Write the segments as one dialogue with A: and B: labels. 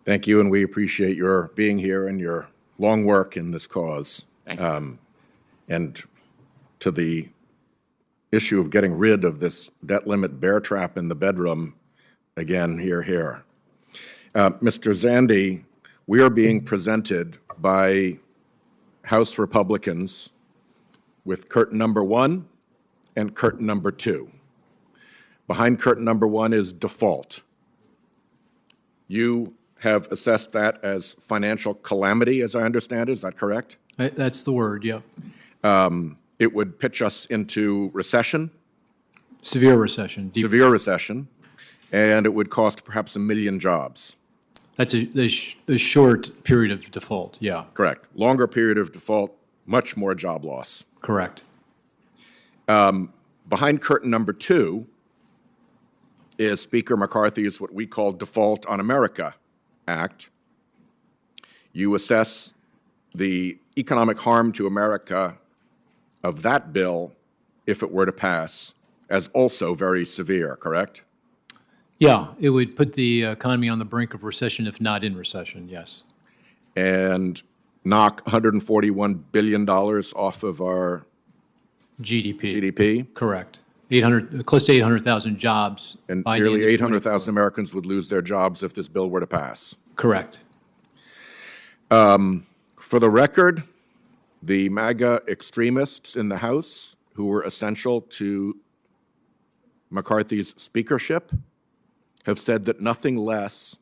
A: Thank you, and we appreciate your being here and your long work in this cause.
B: Thank you.
A: And to the issue of getting rid of this debt limit bear trap in the bedroom, again, here. Mr. Zandi, we are being presented by House Republicans with curtain number 1 and curtain number 2. Behind curtain number 1 is default. You have assessed that as financial calamity, as I understand it. Is that correct?
C: That's the word, yeah.
A: It would pitch us into recession.
C: Severe recession.
A: Severe recession, and it would cost perhaps 1 million jobs.
C: That's a short period of default, yeah.
A: Correct. Longer period of default, much more job loss.
C: Correct.
A: Behind curtain number 2 is Speaker McCarthy's what we call Default on America Act. You assess the economic harm to America of that bill, if it were to pass, as also very severe, correct?
C: Yeah, it would put the economy on the brink of recession, if not in recession, yes.
A: And knock $141 billion off of our GDP.
C: Correct. Close to 800,000 jobs.
A: And nearly 800,000 Americans would lose their jobs if this bill were to pass.
C: Correct.
A: For the record, the MAGA extremists in the House who were essential to McCarthy's speakership have said that nothing less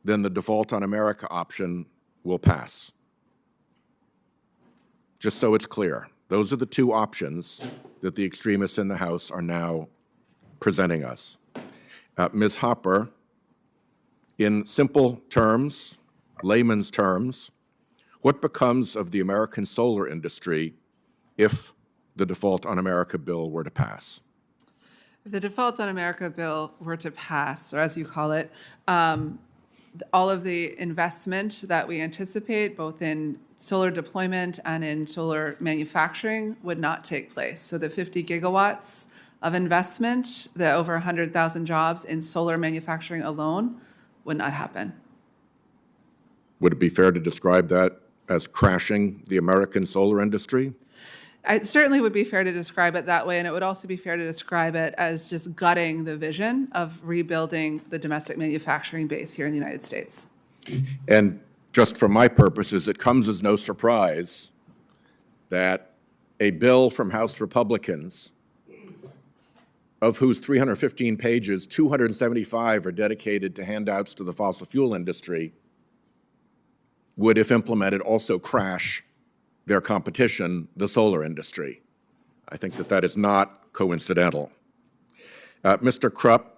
A: than the Default on America option will pass. Just so it's clear, those are the two options that the extremists in the House are now presenting us. Ms. Hopper, in simple terms, layman's terms, what becomes of the American solar industry if the Default on America bill were to pass?
D: If the Default on America bill were to pass, or as you call it, all of the investment that we anticipate, both in solar deployment and in solar manufacturing, would not take place. So the 50 gigawatts of investment, the over 100,000 jobs in solar manufacturing alone would not happen.
A: Would it be fair to describe that as crashing the American solar industry?
D: It certainly would be fair to describe it that way, and it would also be fair to describe it as just gutting the vision of rebuilding the domestic manufacturing base here in the United States.
A: And just for my purposes, it comes as no surprise that a bill from House Republicans, of whose 315 pages, 275 are dedicated to handouts to the fossil fuel industry, would, if implemented, also crash their competition, the solar industry. I think that that is not coincidental. Mr. Krupp,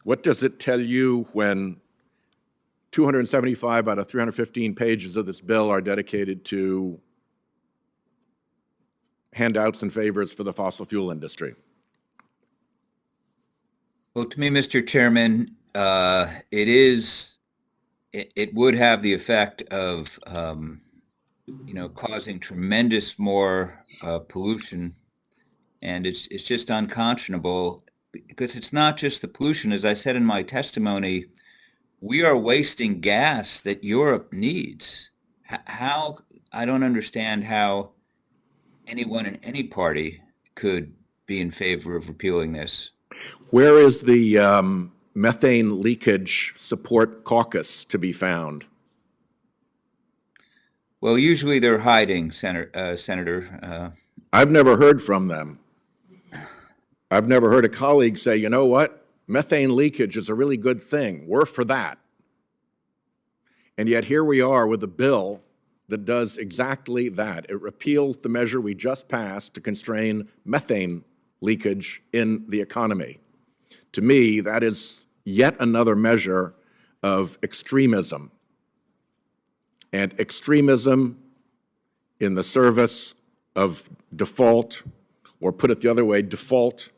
A: what does it tell you when 275 out of 315 pages of this bill are dedicated to handouts and favors for the fossil fuel industry?
B: Well, to me, Mr. Chairman, it would have the effect of causing tremendous more pollution, and it's just unconscionable, because it's not just the pollution. As I said in my testimony, we are wasting gas that Europe needs. How I don't understand how anyone in any party could be in favor of repealing this.
A: Where is the methane leakage support caucus to be found?
B: Well, usually they're hiding, Senator.
A: I've never heard from them. I've never heard a colleague say, you know what, methane leakage is a really good thing. We're for that. And yet here we are with a bill that does exactly that. It repeals the measure we just passed to constrain methane leakage in the economy. To me, that is yet another measure of extremism. And extremism in the service of default, or put it the other way, default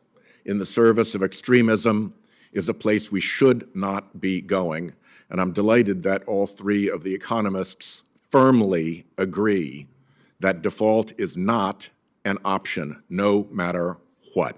A: in the service of extremism, is a place we should not be going. And I'm delighted that all three of the economists firmly agree that default is not an option, no matter what.